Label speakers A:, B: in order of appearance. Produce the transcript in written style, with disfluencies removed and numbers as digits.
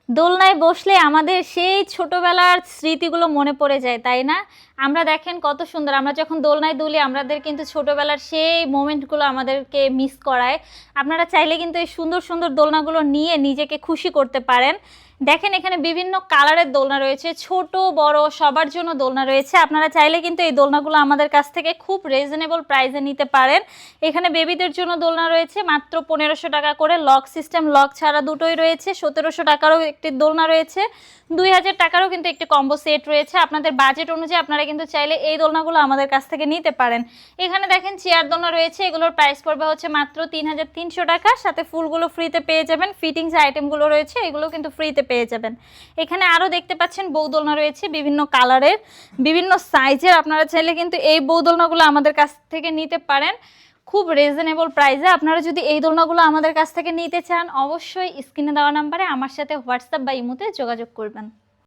A: দোলনায় বসলে আমাদের সেই ছোটবেলার স্মৃতিগুলো মনে পড়ে যায়, তাই না? আমরা দেখেন কত সুন্দর, আমরা যখন দোলনায় দুলি আমাদের কিন্তু ছোটবেলার সেই মোমেন্টগুলো আমাদেরকে মিস করায়। আপনারা চাইলে কিন্তু এই সুন্দর সুন্দর দোলনাগুলো নিয়ে নিজেকে খুশি করতে পারেন। দেখেন এখানে বিভিন্ন কালারের দোলনা রয়েছে, ছোট বড় সবার জন্য দোলনা রয়েছে। আপনারা চাইলে কিন্তু এই দোলনাগুলো আমাদের কাছ থেকে খুব রিজনেবল প্রাইসে নিতে পারেন। এখানে বেবিদের জন্য দোলনা রয়েছে মাত্র 1500 টাকা করে, লক সিস্টেম লক ছাড়া দুটোই রয়েছে। 1700 টাকারও একটি দোলনা রয়েছে, 2000 টাকারও কিন্তু একটি কম্বো সেট রয়েছে। আপনাদের বাজেট অনুযায়ী আপনারা কিন্তু চাইলে এই দোলনাগুলো আমাদের কাছ থেকে নিতে পারেন। এখানে দেখেন চেয়ার দোলনা রয়েছে, এগুলোর প্রাইস পড়বে হচ্ছে মাত্র 3300 টাকা, সাথে ফুলগুলো ফ্রিতে পেয়ে যাবেন। ফিটিংস আইটেমগুলো রয়েছে, এগুলো কিন্তু ফ্রিতে পেয়ে যাবেন। এখানে আরও দেখতে পাচ্ছেন বউ দোলনা রয়েছে বিভিন্ন কালারের, বিভিন্ন সাইজের। আপনারা চাইলে কিন্তু এই বউ দোলনাগুলো আমাদের কাছ থেকে নিতে পারেন খুব রিজনেবল প্রাইসে। আপনারা যদি এই দোলনাগুলো আমাদের কাছ থেকে নিতে চান, অবশ্যই স্ক্রিনে দেওয়া নাম্বারে আমার সাথে হোয়াটসঅ্যাপ বা ইমোতে যোগাযোগ করবেন।